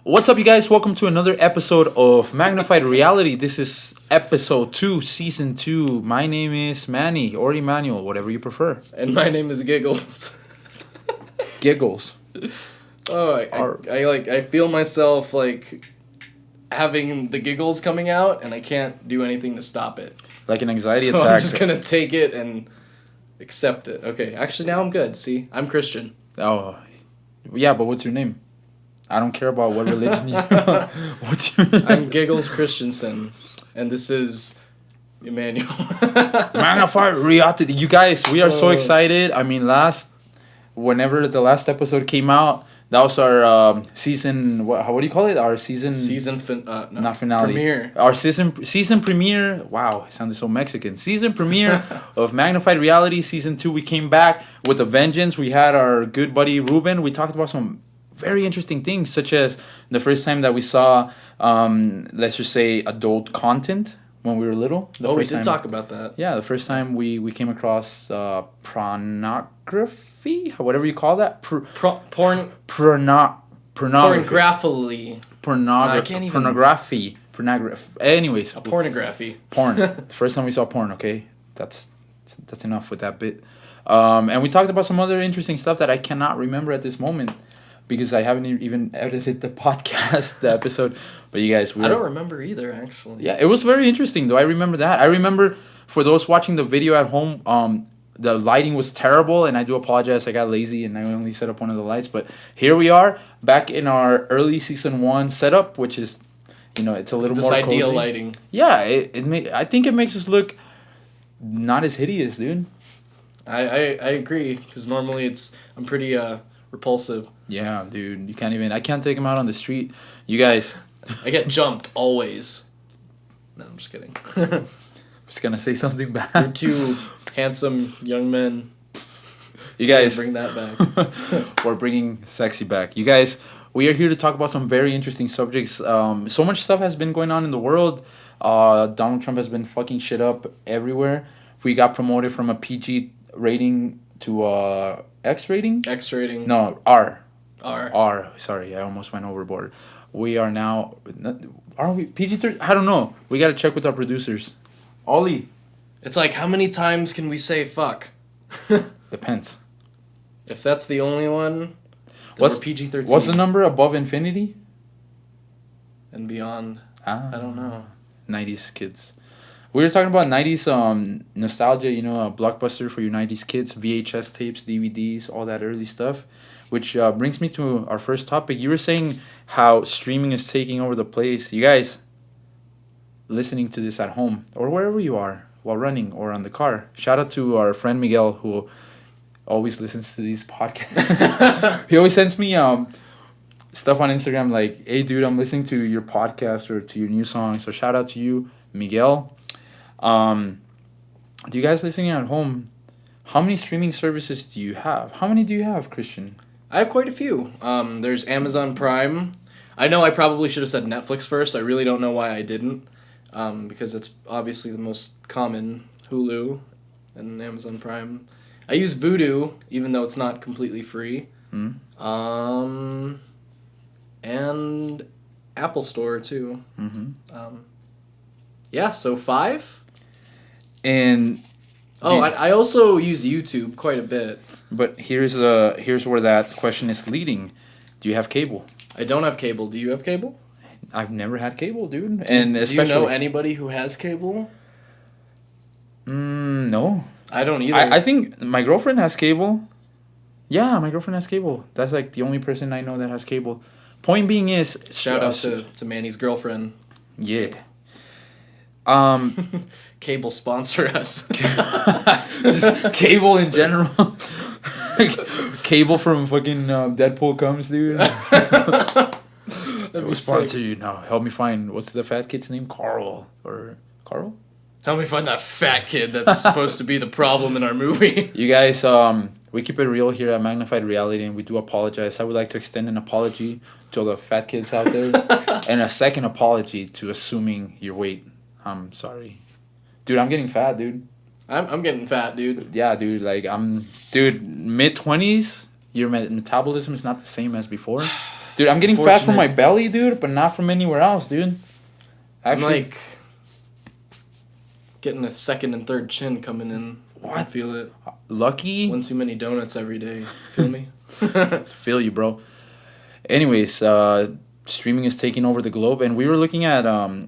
What's up, you guys? Welcome to another episode of Magnified Reality. This is episode 2, season 2. My name is Manny or Emmanuel, whatever you prefer. And my name is Giggles. Giggles. Oh, I feel myself like having the giggles coming out, and I can't do anything to stop it. Like an anxiety so attack. I'm just gonna take it and accept it. Okay, actually now I'm good. See, I'm Christian. Oh, yeah, but what's your name? I don't care about what religion you are. What's your name? I'm Giggles Christensen, and this is Emmanuel. Magnified Reality. You guys, we are so excited. I mean, whenever the last episode came out, that was our season. What do you call it? Our season. Not finale. Premiere. Our season premiere. Wow, it sounded so Mexican. Season premiere of Magnified Reality season 2. We came back with a vengeance. We had our good buddy Ruben. We talked about some very interesting things, such as the first time that we saw, let's just say, adult content when we were little. We did talk about that. Yeah, the first time we came across pornography, whatever you call that. Pornography. Pornography. Anyways. Pornography. Porn. The first time we saw porn, okay? That's enough with that bit. And we talked about some other interesting stuff that I cannot remember at this moment, because I haven't even edited the podcast, the episode. But you guys, I don't remember either, actually. Yeah, it was very interesting, though. I remember that. I remember, for those watching the video at home, the lighting was terrible, and I do apologize. I got lazy, and I only set up one of the lights. But here we are, back in our early season 1 setup, which is, it's a little more cozy. Ideal lighting. Yeah, I think it makes us look not as hideous, dude. I agree, because normally I'm pretty repulsive. Yeah, dude, I can't take him out on the street. You guys. I get jumped, always. No, I'm just kidding. I'm just gonna say something bad. You're two handsome young men. You guys. Bring that back. We're bringing sexy back. You guys, we are here to talk about some very interesting subjects. So much stuff has been going on in the world. Donald Trump has been fucking shit up everywhere. We got promoted from a PG rating to X rating? X rating. No, R. R. Sorry, I almost went overboard. We are now... Are we PG-13? I don't know. We got to check with our producers. Ollie. It's like, how many times can we say fuck? Depends. If that's the only one, then we're PG-13. What's the number above infinity? And beyond. I don't know. 90s kids. We were talking about 90s nostalgia, a blockbuster for your 90s kids, VHS tapes, DVDs, all that early stuff. Which brings me to our first topic. You were saying how streaming is taking over the place. You guys listening to this at home or wherever you are while running or on the car. Shout out to our friend Miguel, who always listens to these podcasts. He always sends me stuff on Instagram like, hey, dude, I'm listening to your podcast or to your new song. So shout out to you, Miguel. Do you guys listening at home, how many streaming services do you have? How many do you have, Christian? I have quite a few. There's Amazon Prime. I know I probably should have said Netflix first. I really don't know why I didn't. Because it's obviously the most common. Hulu and Amazon Prime. I use Vudu, even though it's not completely free. And Apple Store, too. Yeah, so 5. And... I also use YouTube quite a bit. But here's where that question is leading. Do you have cable? I don't have cable. Do you have cable? I've never had cable, dude. Do you know anybody who has cable? No. I don't either. I think my girlfriend has cable. Yeah, my girlfriend has cable. That's like the only person I know that has cable. Point being is... Shout out to Manny's girlfriend. Yeah. Cable sponsor us. Cable in general. Cable from fucking Deadpool comes, dude. We'll sponsor you now. Help me find, what's the fat kid's name? Carl? Help me find that fat kid that's supposed to be the problem in our movie. You guys, we keep it real here at Magnified Reality, and we do apologize. I would like to extend an apology to all the fat kids out there, and a second apology to assuming your weight. I'm sorry. Dude, I'm getting fat, dude. I'm getting fat, dude. Yeah, dude, mid-20s, your metabolism is not the same as before. Dude, I'm It's getting fat from my unfortunate. belly, dude, but not from anywhere else, dude. I'm Actually, like getting a second and third chin coming in. I can What? feel it. lucky. One too many donuts every day. Feel me? Feel you, bro. Anyways, streaming is taking over the globe, and we were looking at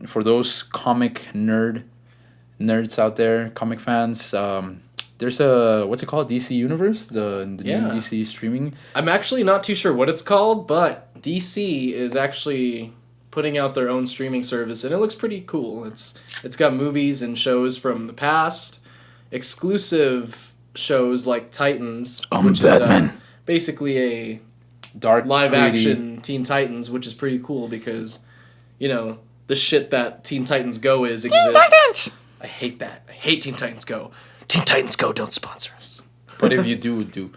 for those comic nerds out there, comic fans. There's a what's it called? DC Universe, the Yeah. new DC streaming. I'm actually not too sure what it's called, but DC is actually putting out their own streaming service, and it looks pretty cool. It's got movies and shows from the past, exclusive shows like Titans, which Batman. is basically a Dark live gritty. action Teen Titans, which is pretty cool because, you know, the shit that Teen Titans Go exists. I hate that. I hate Teen Titans Go. Teen Titans Go, don't sponsor us. But if you do.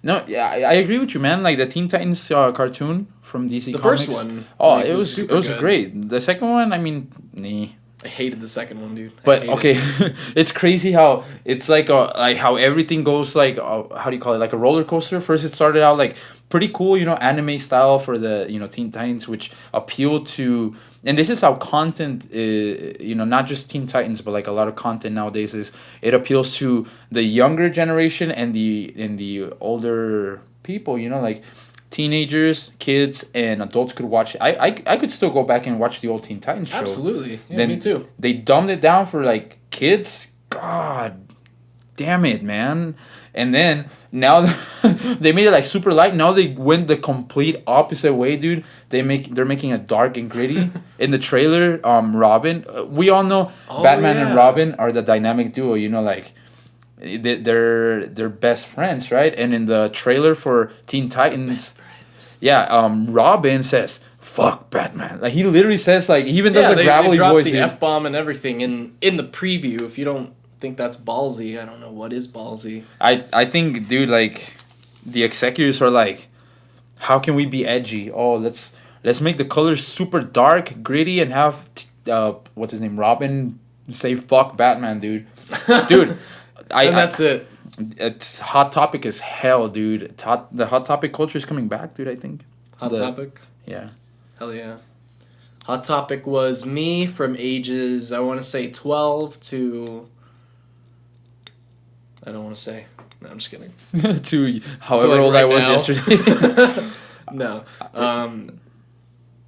No, yeah, I agree with you, man. Like the Teen Titans cartoon from DC The Comics. first one, Oh, like, it was was super it was good. great. The second one, I mean, nah. I hated the second one, dude. I But hate okay, it. it's crazy how it's like how everything goes like how do you call it, like a roller coaster. First, it started out like pretty cool, anime style for the Teen Titans, which appeal to. And this is how content, not just Teen Titans, but like a lot of content nowadays is it appeals to the younger generation and the older people. Like teenagers, kids, and adults could watch. I could still go back and watch the old Teen Titans show. Absolutely. Yeah, Then me too. They dumbed it down for like kids. God damn it, man. And then now they made it like super light. Now they went the complete opposite way, dude. They're making it dark and gritty. In the trailer, Robin, we all know Batman and yeah. Robin are the dynamic duo. Like they're best friends, right? And in the trailer for Teen Titans, Robin says, "Fuck Batman." Like he literally says, like he even does a gravelly they dropped voice. the dude. F-bomb and everything in the preview. If you don't think that's ballsy, I don't know what is ballsy. I think, dude, like the executives are like, how can we be edgy? Oh, let's make the colors super dark, gritty, and have what's his name, Robin, say "fuck Batman," dude. Dude, And that's it. It's hot topic as hell, dude. The hot topic culture is coming back, dude. I think. Hot Topic. Yeah. Hell yeah. Hot Topic was me from ages, I want to say 12 to... I don't want to say. No, I'm just kidding. To however like, old I right was now. yesterday. No.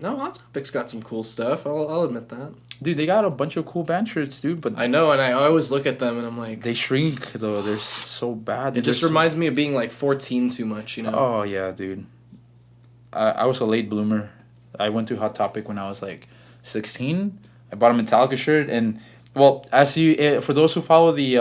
No, Hot Topic's got some cool stuff. I'll admit that. Dude, they got a bunch of cool band shirts, dude. But I know, and I always look at them and I'm like... they shrink, though. They're so bad. It just reminds me of being like 14 too much, you know? Oh, yeah, dude. I was a late bloomer. I went to Hot Topic when I was like 16. I bought a Metallica shirt, and well, as you for those who follow the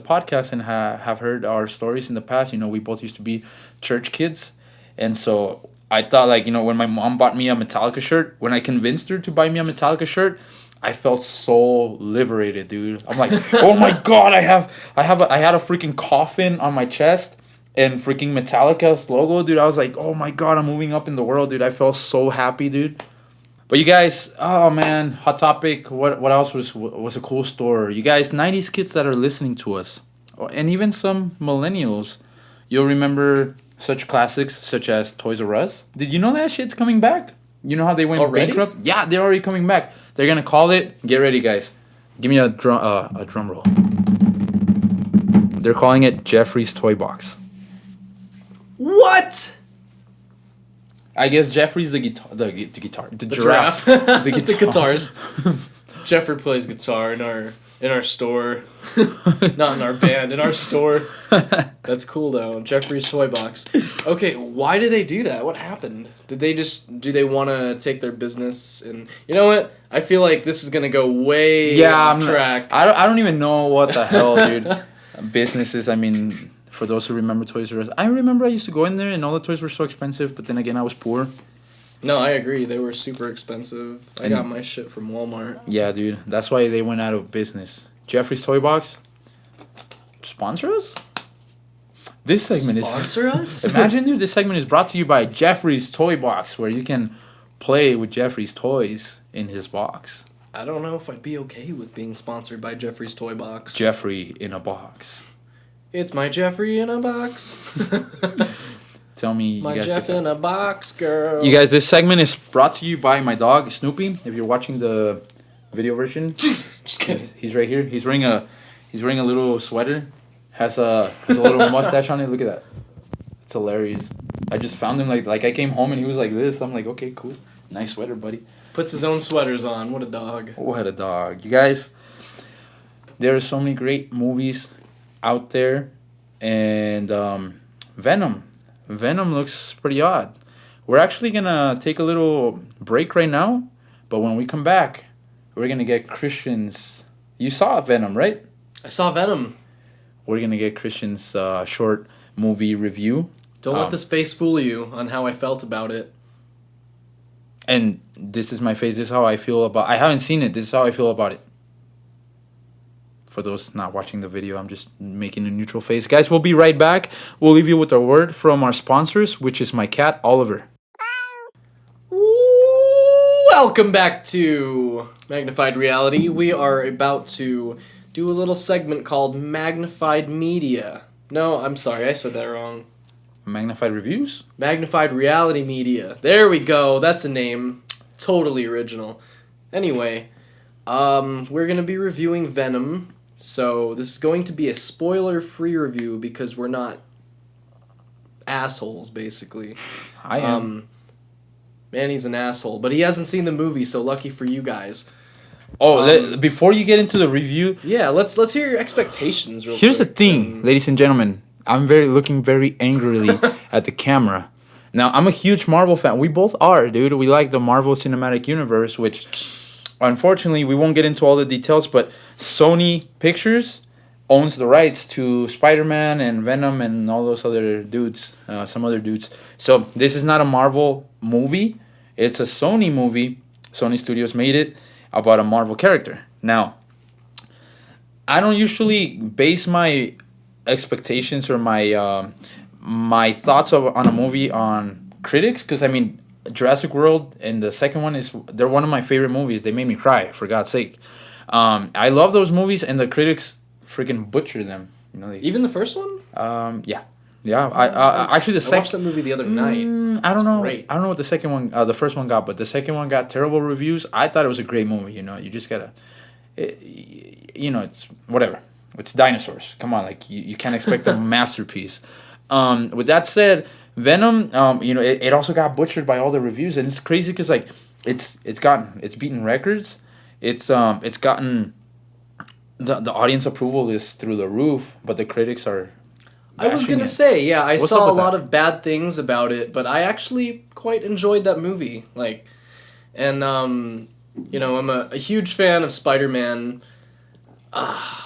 podcast and have heard our stories in the past, we both used to be church kids, and so I thought, like, when my mom bought me a Metallica shirt, when I convinced her to buy me a Metallica shirt, I felt so liberated, dude. I'm like, oh my god, I had a freaking coffin on my chest. And freaking Metallica's logo, dude. I was like, oh my god, I'm moving up in the world, dude. I felt so happy, dude. But you guys, oh man, Hot Topic. What else was a cool store? You guys, 90s kids that are listening to us, and even some millennials, you'll remember such classics such as Toys R Us. Did you know that shit's coming back? You know how they went Already? bankrupt? Yeah, they're already coming back. They're gonna call it. Get ready, guys. Give me a drum roll. They're calling it Jeffrey's Toy Box. What? I guess Jeffrey's the Giraffe. the The guitars. Jeffrey plays guitar in our store. Not in our band, in our store. That's cool though. Jeffrey's Toy Box. Okay, why did they do that? What happened? Do they want to take their business and you know what? I feel like this is gonna go way off track. I don't even know what the hell, dude. Businesses. I mean, for those who remember Toys R Us, I remember I used to go in there and all the toys were so expensive. But then again, I was poor. No, I agree. They were super expensive. I got my shit from Walmart. Yeah, dude. That's why they went out of business. Jeffrey's Toy Box. Sponsor us? This segment Sponsor us? Imagine, dude, this segment is brought to you by Jeffrey's Toy Box, where you can play with Jeffrey's toys in his box. I don't know if I'd be okay with being sponsored by Jeffrey's Toy Box. Jeffrey in a box. It's my Jeffrey in a box. Tell me, My you guys Jeff get in that. a box, girl. You guys, this segment is brought to you by my dog Snoopy. If you're watching the video version, Jesus, just kidding. he's right here. He's wearing a little sweater. Has a little mustache on it. Look at that. It's hilarious. I just found him like I came home and he was like this. I'm like, okay, cool, nice sweater, buddy. Puts his own sweaters on. What a dog. What a dog. You guys, there are so many great movies out there, and Venom. Venom looks pretty odd. We're actually gonna take a little break right now, but when we come back, we're gonna get Christian's. You saw Venom, right? I saw Venom. We're gonna get Christian's short movie review. Don't let this face fool you on how I felt about it. And this is my face. This is how I feel about. I haven't seen it. This is how I feel about it. For those not watching the video, I'm just making a neutral face. Guys, we'll be right back. We'll leave you with a word from our sponsors, which is my cat, Oliver. Welcome back to Magnified Reality. We are about to do a little segment called Magnified Media. No, I'm sorry, I said that wrong. Magnified Reviews? Magnified Reality Media. There we go. That's a name. Totally original. Anyway, we're going to be reviewing Venom. So this is going to be a spoiler-free review because we're not assholes, basically. I am. Manny's an asshole, but he hasn't seen the movie, so lucky for you guys. Before you get into the review, Yeah, let's hear your expectations real here's the quick. thing, ladies and gentlemen. I'm looking very angrily at the camera. Now, I'm a huge Marvel fan. We both are, dude. We like the Marvel Cinematic Universe, which, unfortunately, we won't get into all the details, but Sony Pictures owns the rights to Spider-Man and Venom and all those other dudes, some other dudes. So this is not a Marvel movie. It's a Sony movie. Sony Studios made it about a Marvel character. Now, I don't usually base my expectations or my thoughts on a movie on critics, because I mean Jurassic World and the second one they're one of my favorite movies. They made me cry, for God's sake. I love those movies, and the critics freaking butcher them. You know, Even the first one? yeah. I actually the I watched that movie the other night. I don't know. Great. I don't know what the second one, the first one got, but the second one got terrible reviews. I thought it was a great movie. You know, you just gotta, it's whatever. It's dinosaurs. Come on, like you can't expect a masterpiece. With that said, Venom, it also got butchered by all the reviews, and it's crazy because like it's beaten records. It's gotten the audience approval is through the roof, but the critics are. I was bashing gonna it. say, yeah, I What's saw up a with lot that? of bad things about it, but I actually quite enjoyed that movie. I'm a huge fan of Spider-Man.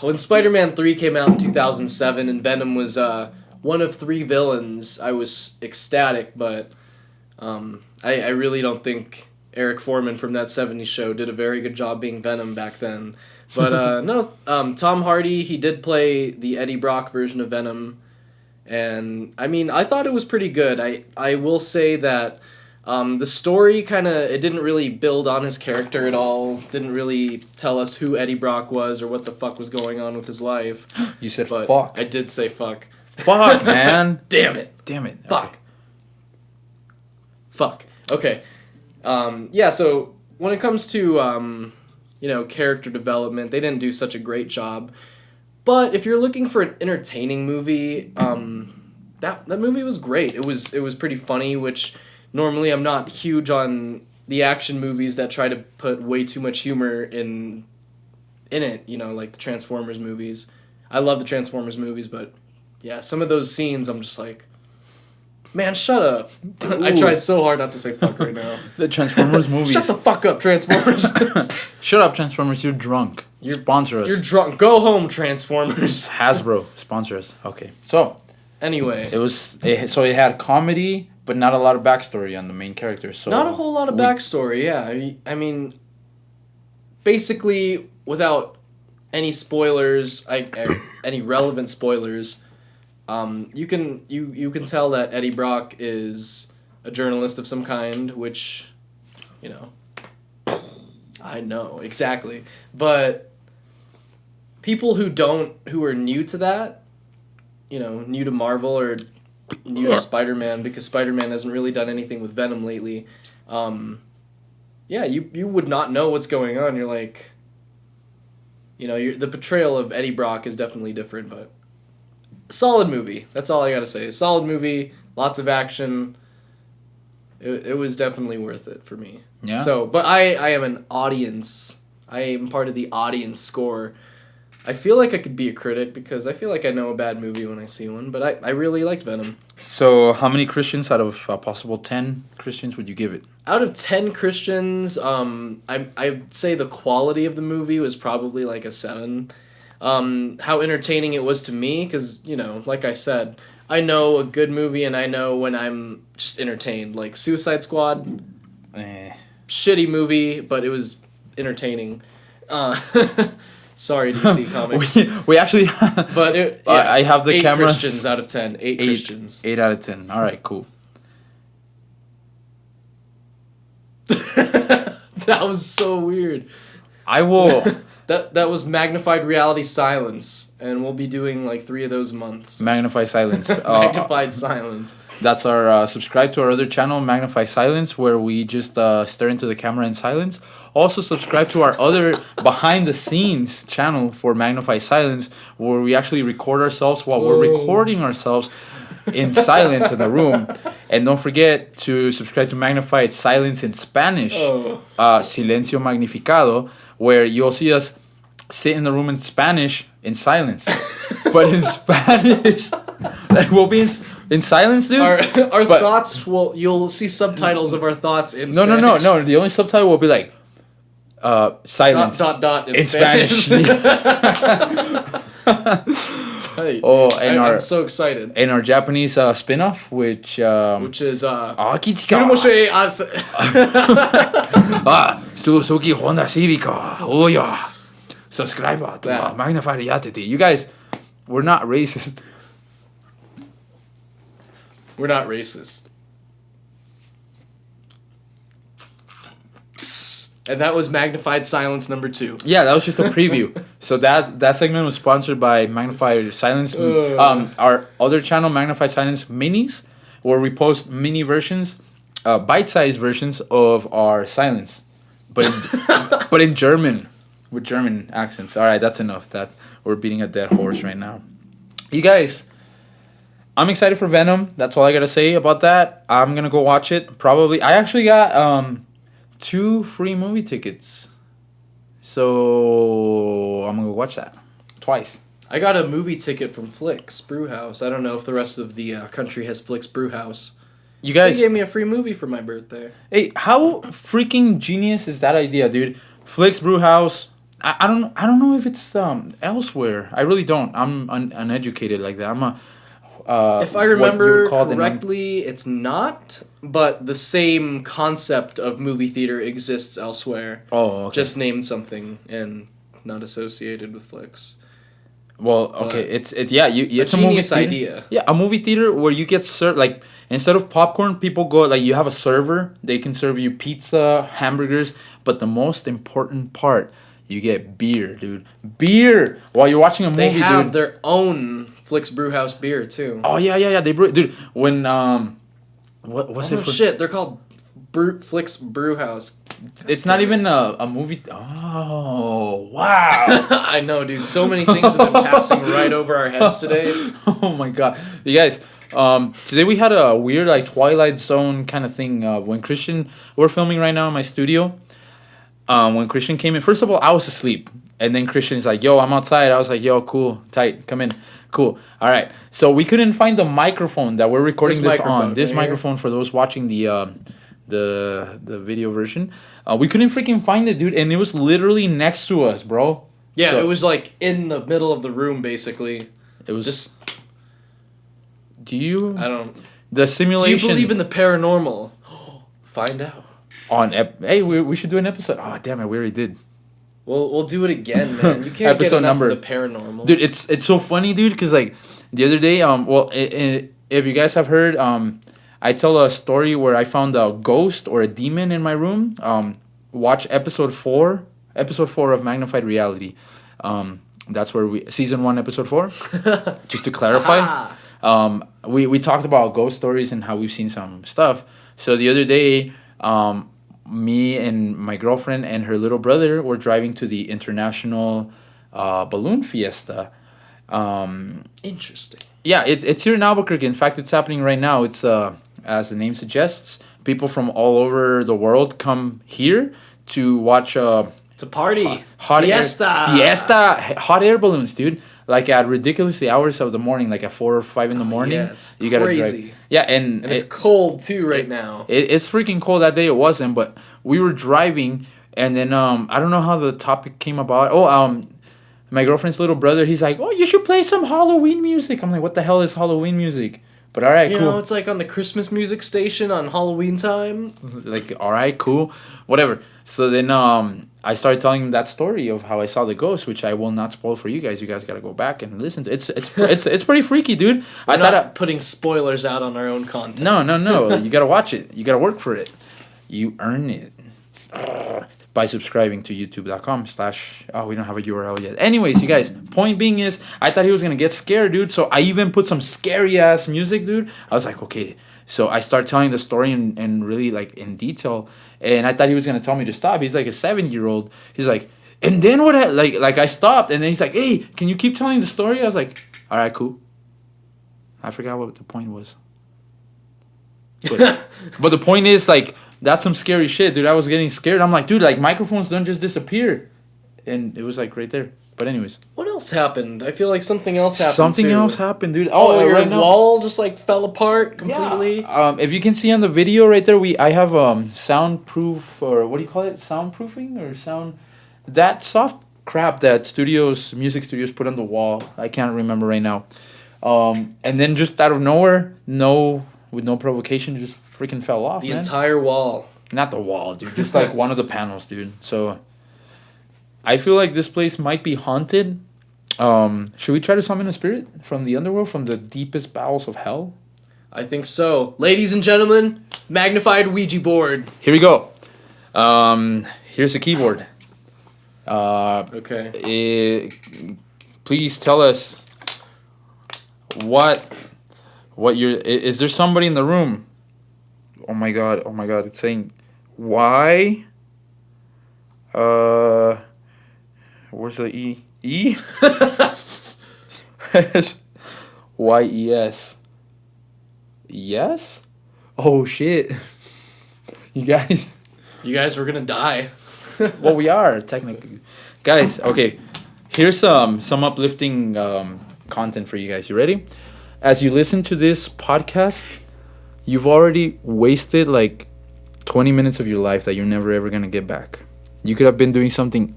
When Spider-Man 3 came out in 2007 and Venom was one of 3 villains, I was ecstatic, but I really don't think Eric Foreman from that 70s show did a very good job being Venom back then. But no, Tom Hardy, he did play the Eddie Brock version of Venom. And, I mean, I thought it was pretty good. I will say that the story it didn't really build on his character at all. Didn't really tell us who Eddie Brock was or what the fuck was going on with his life. You said But fuck. I did say fuck. Fuck, man. Damn it. Damn it. Okay. Fuck. Fuck. Okay. So when it comes to, character development, they didn't do such a great job. But if you're looking for an entertaining movie, that movie was great. It was pretty funny, which normally I'm not huge on the action movies that try to put way too much humor in it, like the Transformers movies. I love the Transformers movies, but yeah, some of those scenes I'm just like, man, shut up. I tried so hard not to say fuck right now. The Transformers movies. Shut the fuck up, Transformers. Shut up, Transformers. You're drunk. Sponsor us. You're drunk. Go home, Transformers. Hasbro, sponsor us. Okay. So, Anyway. it had comedy, but not a lot of backstory on the main character. So Not a whole lot of backstory, yeah. I mean, basically, without any spoilers, any relevant spoilers, you can tell that Eddie Brock is a journalist of some kind, which, I know, exactly. But people who are new to that, new to Marvel or use Spider-Man because Spider-Man hasn't really done anything with Venom lately. Yeah, you would not know what's going on. You're like, the portrayal of Eddie Brock is definitely different, but solid movie. That's all I gotta say. Solid movie, lots of action. It was definitely worth it for me. Yeah. So, but I am an audience. I am part of the audience score. I feel like I could be a critic because I feel like I know a bad movie when I see one, but I really liked Venom. So how many Christians out of possible 10 Christians would you give it? Out of 10 Christians, I'd say the quality of the movie was probably like a 7. How entertaining it was to me, because, like I said, I know a good movie and I know when I'm just entertained. Like Suicide Squad, shitty movie, but it was entertaining. Sorry, DC Comics. we actually... but I have the 8 cameras. Christians out of 10. 8 Christians. 8 out of 10. All right, cool. That was so weird. I will... That was Magnified Reality Silence, and we'll be doing like 3 of those months. Magnify Silence. Magnified Silence. That's our subscribe to our other channel, Magnify Silence, where we just stare into the camera in silence. Also subscribe to our other behind the scenes channel for Magnify Silence, where we actually record ourselves while we're recording ourselves in silence in the room. And don't forget to subscribe to Magnified Silence in Spanish, Silencio Magnificado, where you'll see us sit in the room in Spanish in silence. But in Spanish, like, we'll be in silence, dude. Our thoughts you'll see subtitles of our thoughts in Spanish. No. The only subtitle will be like silence. Dot in Spanish. Tight. I'm so excited. And our Japanese spin-off, which is Suzuki Honda Civica. Oh yeah. Subscribe to Magnified Reality. You guys, we're not racist. We're not racist. And that was Magnified Silence number 2. Yeah, that was just a preview. So that segment was sponsored by Magnified Silence. Our other channel, Magnified Silence Minis, where we post mini versions, bite-sized versions of our silence, but in German, with German accents. All right, that's enough. That we're beating a dead horse right now. You guys, I'm excited for Venom. That's all I gotta say about that. I'm gonna go watch it. Probably. I actually got 2 free movie tickets. So I'm gonna go watch that twice. I got a movie ticket from Flicks Brewhouse. I don't know if the rest of the country has Flicks Brewhouse. You guys, they gave me a free movie for my birthday. Hey, how freaking genius is that idea, dude? Flicks Brewhouse. I don't know if it's elsewhere. I really don't. I'm uneducated like that. I'm a if I remember correctly, it's not, but the same concept of movie theater exists elsewhere. Oh, okay. Just named something and not associated with Flicks. Well, okay, it's a genius movie idea. Yeah, a movie theater where you get served, like, instead of popcorn, people go, like, you have a server. They can serve you pizza, hamburgers, but the most important part, you get beer, dude. Beer while you're watching a movie, dude. They have their own Flicks Brewhouse beer too. Oh yeah. They brew, dude. When what's it for? Shit, they're called Flicks Brewhouse. It's not even a movie. Oh wow! I know, dude. So many things have been passing right over our heads today. Oh my god, you guys. Today we had a weird like Twilight Zone kind of thing. When we're filming right now in my studio. When Christian came in, first of all, I was asleep. And then Christian's like, yo, I'm outside. I was like, yo, cool, tight, come in. Cool. All right. So we couldn't find the microphone that we're recording this on. This microphone for those watching the video version. We couldn't freaking find it, dude. And it was literally next to us, bro. Yeah, so, it was like in the middle of the room, basically. It was just... The simulation... Do you believe in the paranormal? Find out. Hey, we should do an episode. Oh, damn it, we already did. We'll do it again, man. You can't get enough of the paranormal. Dude, it's so funny, dude, because, like, the other day, if you guys have heard, I tell a story where I found a ghost or a demon in my room. Watch episode 4 of Magnified Reality. That's where season 1, episode 4, just to clarify. We talked about ghost stories and how we've seen some stuff. So the other day, me and my girlfriend and her little brother were driving to the International Balloon Fiesta. Interesting. Yeah, it's here in Albuquerque. In fact, it's happening right now. It's as the name suggests, people from all over the world come here to watch It's a party. hot Fiesta. hot air balloons, dude. Like at ridiculously hours of the morning, like at 4 or 5 in the morning. Yeah, it's you gotta crazy. drive. Yeah, and And it's cold too right now. it's freaking cold. That day it wasn't, but we were driving, and then I don't know how the topic came about. My girlfriend's little brother, he's like, "Oh, you should play some Halloween music." I'm like, "What the hell is Halloween music?" But all right, You cool. know, it's like on the Christmas music station on Halloween time. Like, all right, cool, whatever. So then I started telling him that story of how I saw the ghost, which I will not spoil for you guys. You guys gotta go back and listen to it. It's pretty freaky, dude. We're I not thought putting spoilers out on our own content. no. You gotta watch it. You gotta work for it. You earn it by subscribing to youtube.com/ we don't have a URL yet. Anyways, you guys, point being is I thought he was gonna get scared, dude. So I even put some scary ass music, dude. I was like, okay. So I start telling the story in really like in detail, and I thought he was gonna tell me to stop. He's like a 7-year-old. He's like, and then what? I stopped, and then he's like, hey, can you keep telling the story? I was like, all right, cool. I forgot what the point was. But the point is, like, that's some scary shit, dude. I was getting scared. I'm like, dude, like, microphones don't just disappear. And it was, like, right there. But anyways. What else happened? I feel like something else happened. Something too. else happened, dude. Oh, your right now. wall just, like, fell apart completely? Yeah. If you can see on the video right there, I have soundproof, or what do you call it? Soundproofing or sound... That soft crap that music studios put on the wall. I can't remember right now. And then just out of nowhere, with no provocation, just freaking fell off, The man. entire wall. Not the wall, dude. Just like one of the panels, dude. So I feel like this place might be haunted. Should we try to summon a spirit from the underworld, from the deepest bowels of hell? I think so. Ladies and gentlemen, Magnified Ouija board. Here we go. Here's the keyboard. Okay. Please tell us what is there somebody in the room? Oh my god, it's saying why where's the E? YES. Yes? Oh shit. You guys were gonna die. well, we are technically, guys. Okay, here's some uplifting content for you guys. You ready? As you listen to this podcast, you've already wasted like 20 minutes of your life that you're never ever gonna get back. You could have been doing something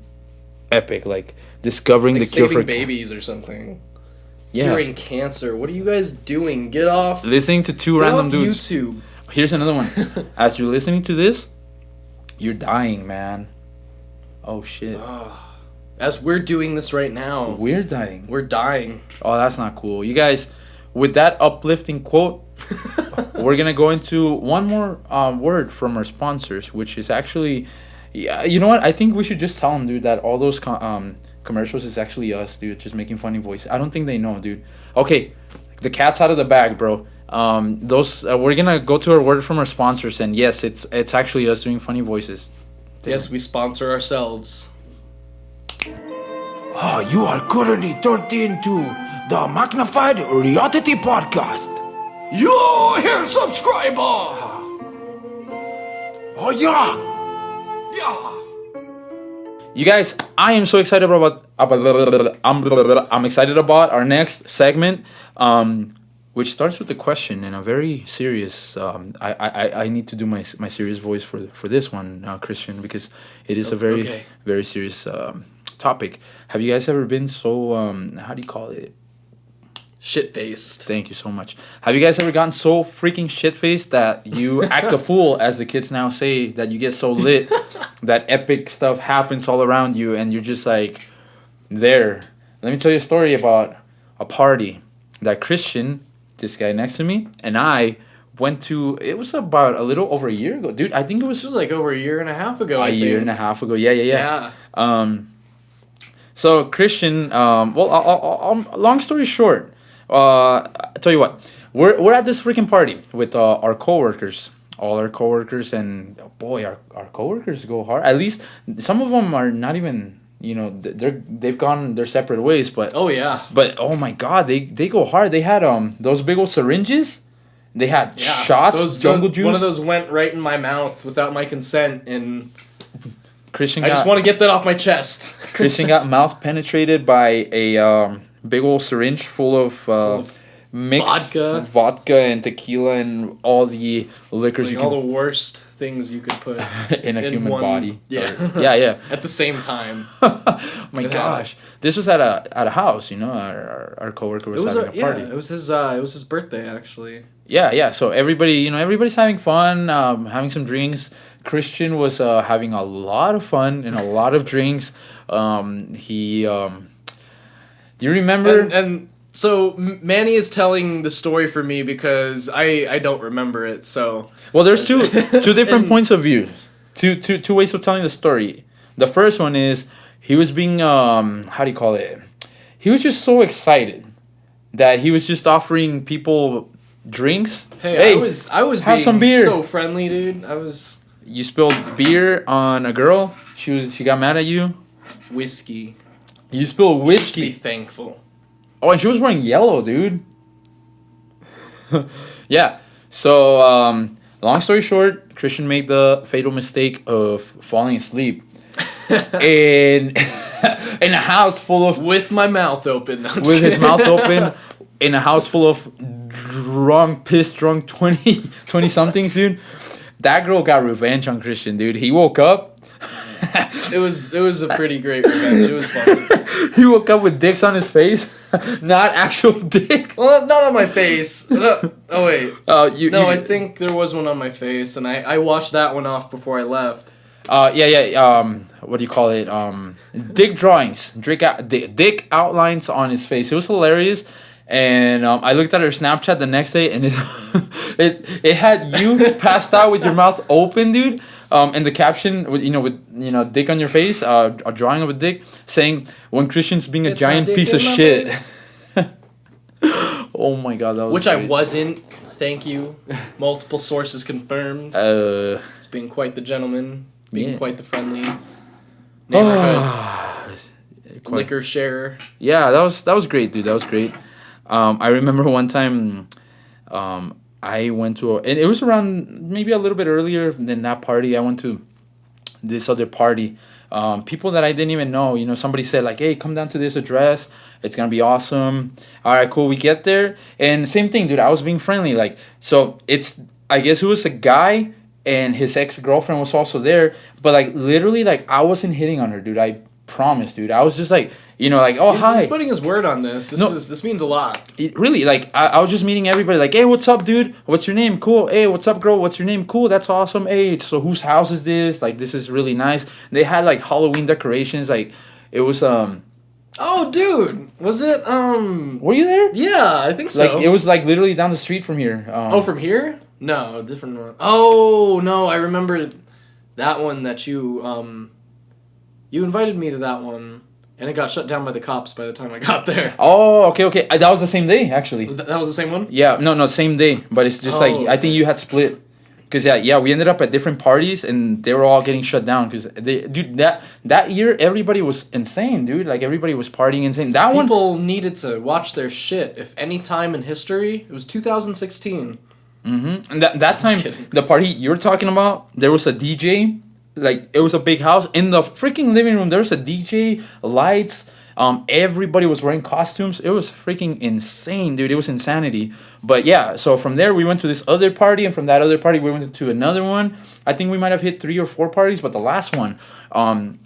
epic, like discovering Like the cure saving for babies or something. Yeah. Curing cancer. What are you guys doing? Get off. Listening to two Get random off dudes. YouTube. Here's another one. As you're listening to this, you're dying, man. Oh shit. As we're doing this right now, We're dying. we're dying. Oh, that's not cool. You guys, with that uplifting quote, we're gonna go into one more word from our sponsors, which is actually, yeah. You know what? I think we should just tell them, dude, that all those commercials is actually us, dude, just making funny voices. I don't think they know, dude. Okay, the cat's out of the bag, bro. Those we're gonna go to our word from our sponsors, and yes, it's actually us doing funny voices. Yes, we sponsor ourselves. You are currently tuned into the Magnified Reality Podcast. Yo, here, subscriber! Oh yeah! Yeah! You guys, I am so excited I'm excited about our next segment, which starts with a question and a very serious. I need to do my serious voice for this one, Christian, because it is a very very serious topic. Have you guys ever been so how do you call it? Shit-faced. Thank you so much. Have you guys ever gotten so freaking shit-faced that you act a fool, as the kids now say, that you get so lit that epic stuff happens all around you and you're just like there? Let me tell you a story about a party that Christian, this guy next to me, and I went to. It was about a little over a year ago, dude. I think it was This was like over a year and a half ago. a year and a half ago. Yeah. Yeah. So Christian, long story short, I tell you what, we're at this freaking party with our coworkers, all our coworkers, and boy, our coworkers go hard. At least some of them are not even. They've gone their separate ways, but Oh yeah. but oh my god, they go hard. They had those big old syringes. They had shots, jungle juice. One of those went right in my mouth without my consent, and Christian I just want to get that off my chest. Christian got mouth penetrated by a big old syringe full of mixed vodka and tequila and all the liquors like you all can the worst things you could put in a human body. Yeah, yeah. At the same time. My gosh, this was at a house. Our coworker was having a party. It was his birthday actually. Yeah. So everybody's having fun, having some drinks. Christian was having a lot of fun and a lot of drinks. Do you remember? And so Manny is telling the story for me because I don't remember it. So well, there's two different points of view, two ways of telling the story. The first one is he was being how do you call it? He was just so excited that he was just offering people drinks. Hey, I was have being some beer. So friendly, dude. You spilled beer on a girl. She got mad at you. Whiskey. You spilled whiskey. Be thankful. Oh, and she was wearing yellow, dude. Yeah. So, long story short, Christian made the fatal mistake of falling asleep in in a house full of with my mouth open. No, with his mouth open in a house full of pissed drunk 20 somethings, dude. That girl got revenge on Christian, dude. He woke up. It was a pretty great revenge. It was fun. He woke up with dicks on his face, not actual dick. Well, not on my face. Oh wait. I think there was one on my face, and I washed that one off before I left. Yeah. What do you call it? Dick drawings, dick outlines on his face. It was hilarious. And I looked at her Snapchat the next day, and it had you passed out with your mouth open, dude. And the caption with dick on your face, a drawing of a dick saying when Christian's being a giant piece of shit. Oh my god, that was which great. I wasn't. Thank you. Multiple sources confirmed. It's being quite the gentleman, being quite the friendly neighborhood liquor sharer. Yeah, that was great, dude. That was great. I remember one time, I went to and it was around maybe a little bit earlier than that party. I went to this other party. People that I didn't even know. Somebody said like, "Hey, come down to this address. It's gonna be awesome." All right, cool. We get there, and same thing, dude. I was being friendly, like, so I guess it was a guy, and his ex-girlfriend was also there. But like literally, like I wasn't hitting on her, dude. I promise, dude. I was just like, oh, hi. He's putting his word on this. This means a lot. Really, like, I was just meeting everybody, like, hey, what's up, dude? What's your name? Cool. Hey, what's up, girl? What's your name? Cool. That's awesome. Hey, so whose house is this? Like, this is really nice. They had, like, Halloween decorations. Like, it was, Oh, dude. Was it, Were you there? Yeah, I think so. Like, it was, like, literally down the street from here. From here? No, a different one. Oh, no, I remember that one that you, you invited me to that one. And it got shut down by the cops by the time I got there. Oh, okay. That was the same day, actually. That was the same one? Yeah, no, same day. But it's just like, I think you had split. Because, yeah, we ended up at different parties, and they were all getting shut down. Because, dude, that year, everybody was insane, dude. Like, everybody was partying insane. People needed to watch their shit. If any time in history, it was 2016. Mm-hmm. And that time, the party you were talking about, there was a DJ. Like, it was a big house. In the freaking living room, there was a DJ, lights. Everybody was wearing costumes. It was freaking insane, dude. It was insanity. But yeah, so from there, we went to this other party. And from that other party, we went to another one. I think we might have hit 3 or 4 parties. But the last one,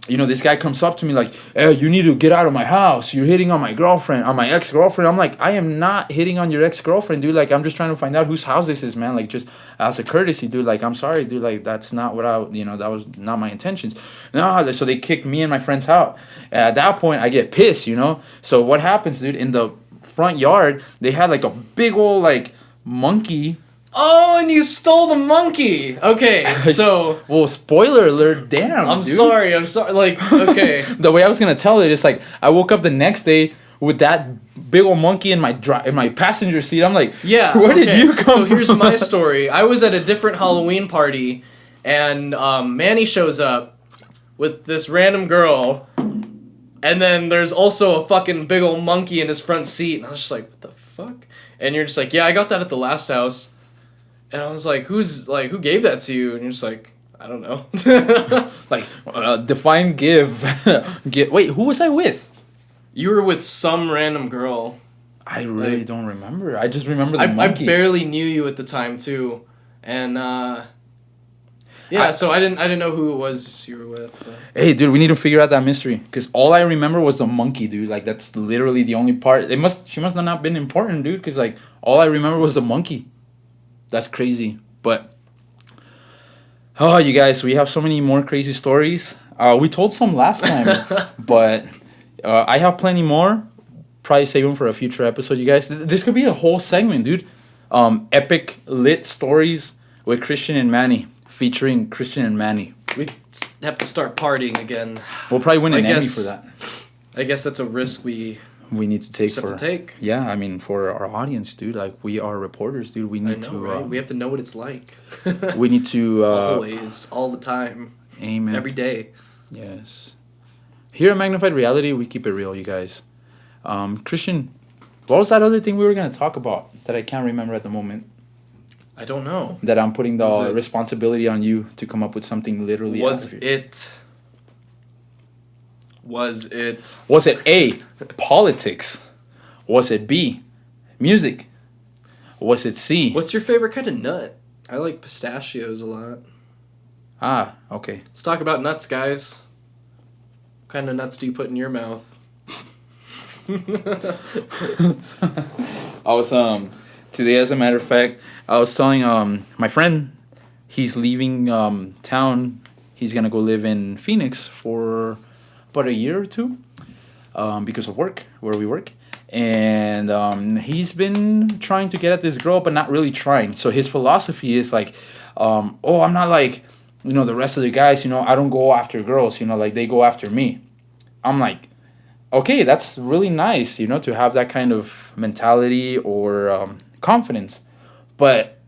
this guy comes up to me like, hey, you need to get out of my house. You're hitting on my girlfriend, on my ex-girlfriend. I'm like, I am not hitting on your ex-girlfriend, dude. Like, I'm just trying to find out whose house this is, man. Like, just as a courtesy, dude. Like, I'm sorry, dude. Like, that's not what that was not my intentions. No, so they kicked me and my friends out. At that point, I get pissed, So what happens, dude? In the front yard, they had like a big old like monkey. Oh, and you stole the monkey. Okay, so well, spoiler alert. Damn, I'm dude. sorry. Like, okay. The way I was gonna tell it is like I woke up the next day with that big old monkey in my passenger seat. I'm like, Yeah. where did you come from? So here's my story. I was at a different Halloween party, and Manny shows up with this random girl, and then there's also a fucking big old monkey in his front seat, and I was just like, what the fuck? And you're just like, yeah, I got that at the last house. And I was like, who gave that to you? And you're just like, I don't know. Like, define give. Wait, who was I with? You were with some random girl. I really don't remember. I just remember the I monkey. barely knew you at the time too, and so I didn't know who it was you were with. But. Hey, dude, we need to figure out that mystery because all I remember was the monkey, dude. Like that's literally the only part. She must have not been important, dude. Because like all I remember was the monkey. That's crazy, but. Oh, you guys, we have so many more crazy stories. We told some last time, but I have plenty more. Probably save them for a future episode, you guys. This could be a whole segment, dude. Epic lit stories with Christian and Manny, featuring Christian and Manny. We have to start partying again. We'll probably win an Emmy for that. I guess that's a risk we need to take have to take. Yeah, I mean for our audience, dude. Like we are reporters, dude. We need to. Right? We have to know what it's like. We need to. Always, all the time. Amen. Every day. Yes. Here at Magnified Reality, we keep it real, you guys. Christian, what was that other thing we were gonna talk about that I can't remember at the moment? I don't know. That I'm putting the responsibility on you to come up with something literally. Was it A, politics? Was it B, music? Was it C? What's your favorite kind of nut? I like pistachios a lot. Ah, okay. Let's talk about nuts, guys. What kind of nuts do you put in your mouth? I was today, as a matter of fact, I was telling my friend he's leaving town. He's gonna go live in Phoenix for about a year or two because of work, where we work. And he's been trying to get at this girl, but not really trying. So his philosophy is like, I'm not like, the rest of the guys, I don't go after girls, like they go after me. I'm like, okay, that's really nice, to have that kind of mentality or confidence. But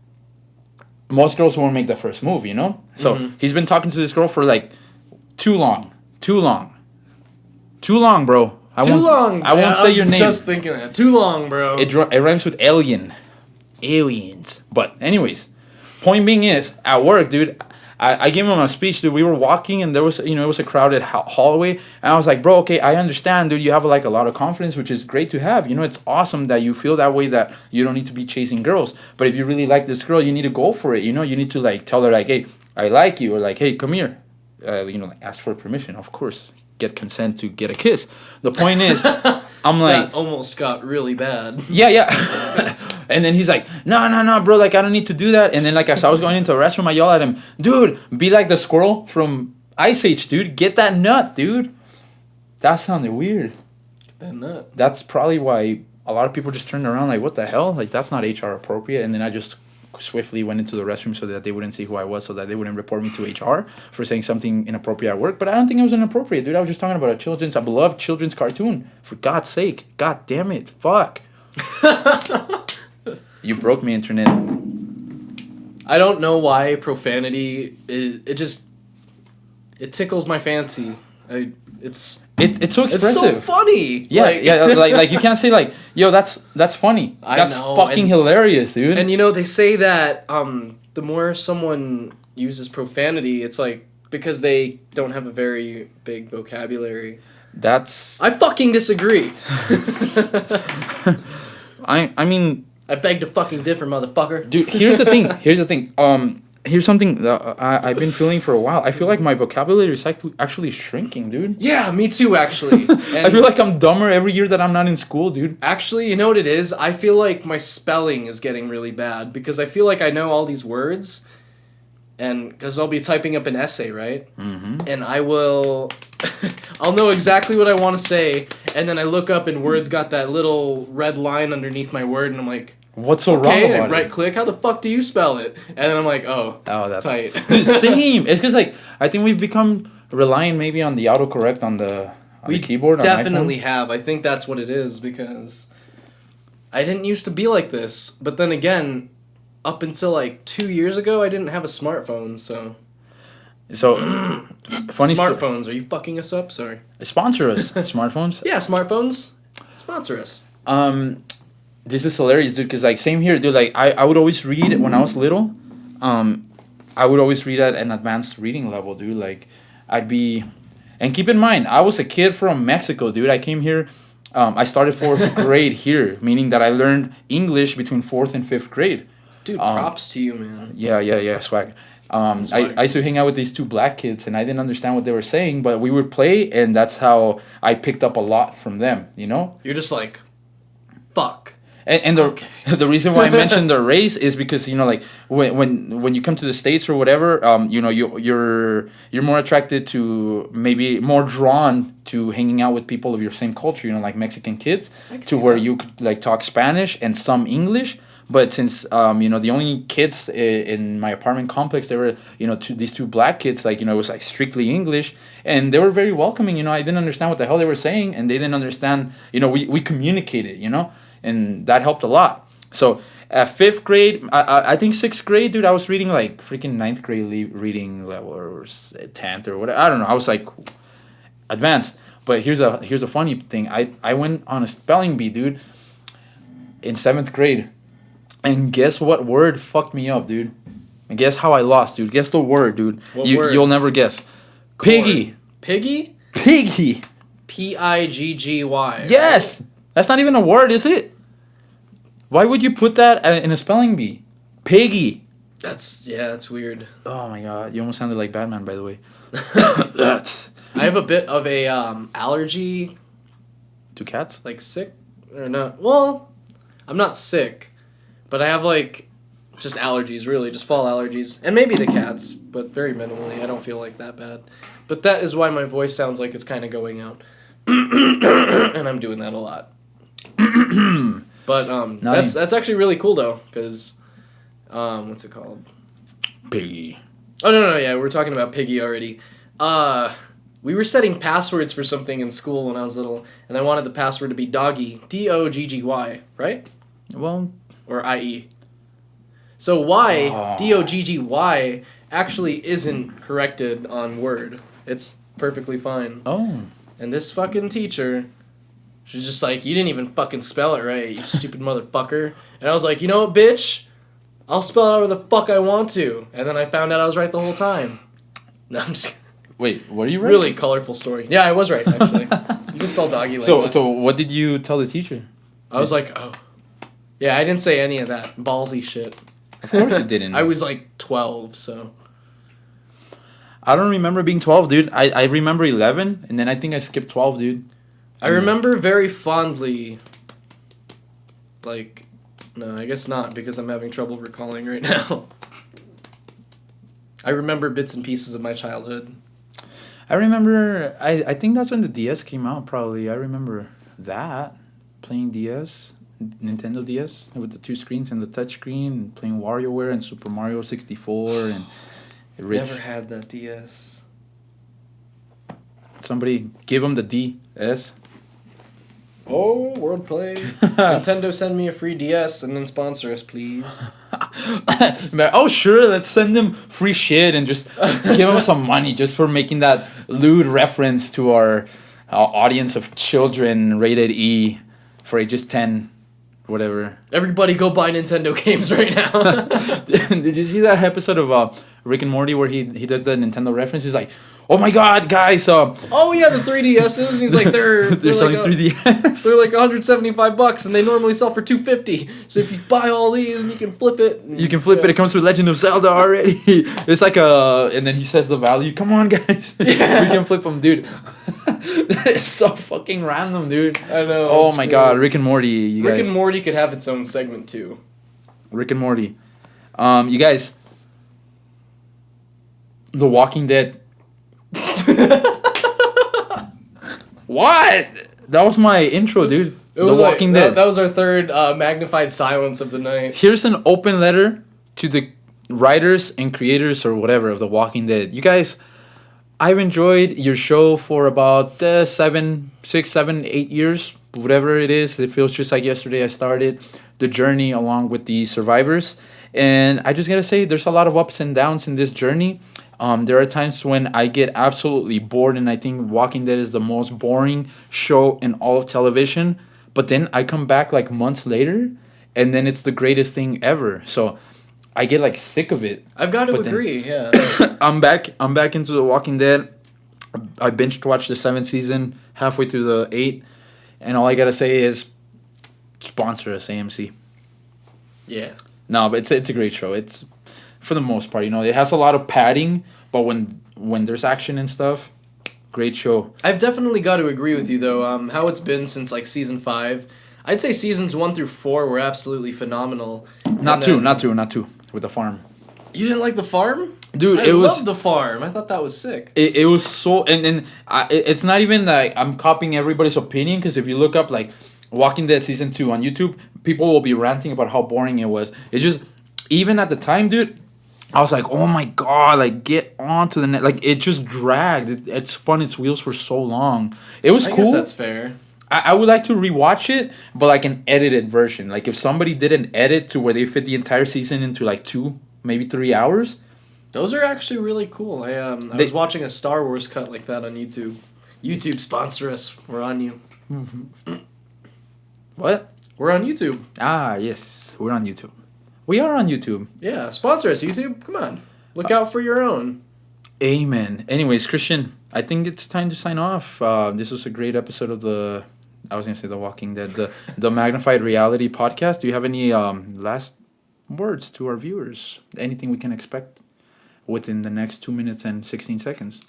most girls won't make the first move, So he's been talking to this girl for like too long, bro. I won't say your name. Just thinking that. Too long, bro. It rhymes with alien. Aliens. But anyways, point being is, at work, dude, I gave him a speech, dude. We were walking and there was, it was a crowded hallway. And I was like, bro, okay, I understand, dude. You have like a lot of confidence, which is great to have. It's awesome that you feel that way, that you don't need to be chasing girls. But if you really like this girl, you need to go for it. You need to like tell her like, hey, I like you. Or like, hey, come here. Ask for permission, of course. Get consent to get a kiss. The point is, I'm like... That almost got really bad. Yeah. And then he's like, no, bro, like, I don't need to do that. And then, like, as I was going into the restroom, I yell at him, dude, be like the squirrel from Ice Age, dude. Get that nut, dude. That sounded weird. Get that nut. That's probably why a lot of people just turned around like, what the hell? Like, that's not HR appropriate. And then I just swiftly went into the restroom so that they wouldn't see who I was, so that they wouldn't report me to HR for saying something inappropriate at work. But I don't think it was inappropriate, dude. I was just talking about a beloved children's cartoon. For God's sake. God damn it. Fuck. You broke me, internet. I don't know why profanity it tickles my fancy. It's so expressive. It's so funny. Yeah, like you can't say like, yo, that's funny. That's fucking hilarious, dude. And they say that the more someone uses profanity, it's like because they don't have a very big vocabulary. I fucking disagree. I mean, I beg to fucking differ, motherfucker. Dude, here's the thing. Here's something that I've been feeling for a while. I feel like my vocabulary is actually shrinking, dude. Yeah, me too, actually. And I feel like I'm dumber every year that I'm not in school, dude. Actually, you know what it is? I feel like my spelling is getting really bad because I feel like I know all these words, and because I'll be typing up an essay, right? Mm-hmm. And I'll know exactly what I want to say, and then I look up and words got that little red line underneath my word, and I'm like, what's so wrong about it? Right click, how the fuck do you spell it? And then I'm like, that's tight. Same. It's because like I think we've become reliant maybe on the autocorrect on the keyboard. We definitely have. I think that's what it is because I didn't used to be like this. But then again, up until like 2 years ago, I didn't have a smartphone, so... So, funny Smartphones, are you fucking us up? Sorry. Sponsor us, smartphones. Yeah, smartphones. Sponsor us. This is hilarious, dude, because, like, same here, dude. Like, I would always read when I was little. I would always read at an advanced reading level, dude. Like, I'd be... And keep in mind, I was a kid from Mexico, dude. I came here... I started 4th grade here, meaning that I learned English between 4th and 5th grade. Dude, props to you, man. Yeah, swag. I used to hang out with these 2 black kids, and I didn't understand what they were saying, but we would play, and that's how I picked up a lot from them, you know? You're just like, fuck. And the reason why I mentioned the race is because, you know, like when you come to the States or whatever, you know, you're more attracted to, maybe more drawn to hanging out with people of your same culture, you know, like Mexican kids, to where you could like talk Spanish and some English. But since you know, the only kids in my apartment complex, they were, you know, these 2 black kids, like, you know, it was like strictly English, and they were very welcoming. You know, I didn't understand what the hell they were saying, and they didn't understand. You know, we communicated, you know, and that helped a lot. So at 5th grade, I think 6th grade, dude, I was reading like freaking 9th grade reading level or 10th or whatever. I don't know. I was like advanced. But here's a funny thing. I went on a spelling bee, dude, in 7th grade. And guess what word fucked me up, dude? And guess how I lost, dude? Guess the word, dude. What word? You'll never guess. Piggy. Piggy? Piggy. P-I-G-G-Y. Yes. That's not even a word, is it? Why would you put that in a spelling bee? Piggy. That's weird. Oh my god, you almost sounded like Batman, by the way. That's. I have a bit of a allergy. To cats? Like sick or not? Well, I'm not sick. But I have, like, just allergies, really. Just fall allergies. And maybe the cats, but very minimally. I don't feel like that bad. But that is why my voice sounds like it's kind of going out. And I'm doing that a lot. But that's actually really cool, though. Because, what's it called? Piggy. Oh, no, yeah. We're talking about Piggy already. We were setting passwords for something in school when I was little. And I wanted the password to be Doggy. D-O-G-G-Y, right? Well... Or I-E. So Y, D-O-G-G-Y, actually isn't corrected on Word. It's perfectly fine. Oh. And this fucking teacher, she's just like, you didn't even fucking spell it right, you stupid motherfucker. And I was like, you know what, bitch? I'll spell it however the fuck I want to. And then I found out I was right the whole time. No, I'm just... Wait, were you right? Really colorful story. Yeah, I was right, actually. You can spell doggy like that. So what did you tell the teacher? I was like, oh... Yeah, I didn't say any of that ballsy shit. Of course you didn't. I was like 12, so. I don't remember being 12, dude. I remember 11, and then I think I skipped 12, dude. I remember very fondly, like, no, I guess not, because I'm having trouble recalling right now. I remember bits and pieces of my childhood. I remember, I think that's when the DS came out, probably. I remember that, playing DS. Nintendo DS with the 2 screens and the touch screen, and playing WarioWare and Super Mario 64 and Never had that DS. Somebody give him the DS. Oh, wordplay. Nintendo, send me a free DS and then sponsor us, please. Oh, sure, let's send them free shit and just give them some money just for making that lewd reference to our audience of children rated E for ages 10. Whatever. Everybody go buy Nintendo games right now. Did you see that episode of Rick and Morty where he does the Nintendo reference? He's like, oh my god, guys. Oh yeah, the 3DSs. He's like, they're selling like 3DS. They're like $175 and they normally sell for $250. So if you buy all these and you can flip it. You can flip it. It comes with Legend of Zelda already. It's like and then he says the value. Come on, guys. Yeah. We can flip them, dude. That is so fucking random, dude. I know. Oh my god, Rick and Morty. You guys. Rick and Morty could have its own segment too. Rick and Morty. You guys. The Walking Dead. What? That was my intro, dude. The Walking Dead. That was our third magnified silence of the night. Here's an open letter to the writers and creators or whatever of The Walking Dead. You guys, I've enjoyed your show for about 7, 6, 7, 8 years whatever it is. It feels just like yesterday I started the journey along with the survivors. And I just gotta say, there's a lot of ups and downs in this journey. There are times when I get absolutely bored, and I think Walking Dead is the most boring show in all of television. But then I come back like months later, and then it's the greatest thing ever. So I get like sick of it. I've got to But then- agree. Yeah. I'm back. I'm back into The Walking Dead. I binged watched the 7th season, halfway through the 8th, and all I gotta say is, sponsor us, AMC. Yeah. No, but it's a great show. It's, for the most part, it has a lot of padding, but when there's action and stuff, great show. I've definitely got to agree with you though. How it's been since like season 5. I'd say seasons 1 through 4 were absolutely phenomenal. Not two with the farm. You didn't like the farm? Dude, I it was love the farm. I thought that was sick. it was so it's not even like I'm copying everybody's opinion, because if you look up like Walking Dead season 2 on YouTube, people will be ranting about how boring it was. It's just, even at the time, dude, I was like, oh my god, like get on to the net. Like it just dragged. It spun its wheels for so long. It was I cool. guess that's fair. I would like to rewatch it, but like an edited version. Like if somebody did an edit to where they fit the entire season into like 2, maybe 3 hours. Those are actually really cool. I was watching a Star Wars cut like that on YouTube. YouTube, sponsor us. We're on you. What? We're on YouTube. Ah, yes. We're on YouTube. We are on YouTube. Yeah, sponsor us, YouTube. Come on. Look out for your own. Amen. Anyways, Christian, I think it's time to sign off. This was a great episode of the Walking Dead, the Magnified Reality podcast. Do you have any last words to our viewers? Anything we can expect within the next 2 minutes and 16 seconds?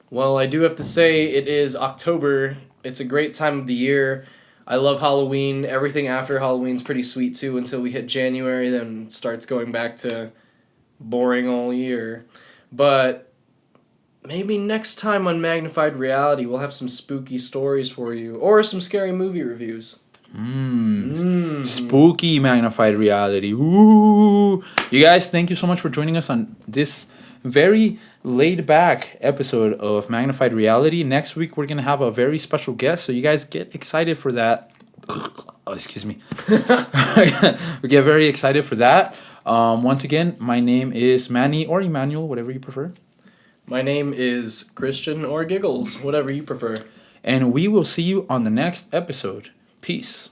Well, I do have to say it is October. It's a great time of the year. I love Halloween. Everything after Halloween's pretty sweet too until we hit January, then it starts going back to boring all year. But maybe next time on Magnified Reality we'll have some spooky stories for you or some scary movie reviews. Spooky Magnified Reality. Ooh. You guys, thank you so much for joining us on this very laid back episode of Magnified Reality. Next week we're gonna have a very special guest, so you guys get excited for that. Oh, excuse me. We get very excited for that. Once again, my name is Manny or Emmanuel, whatever you prefer. My name is Christian or Giggles, whatever you prefer. And we will see you on the next episode. Peace.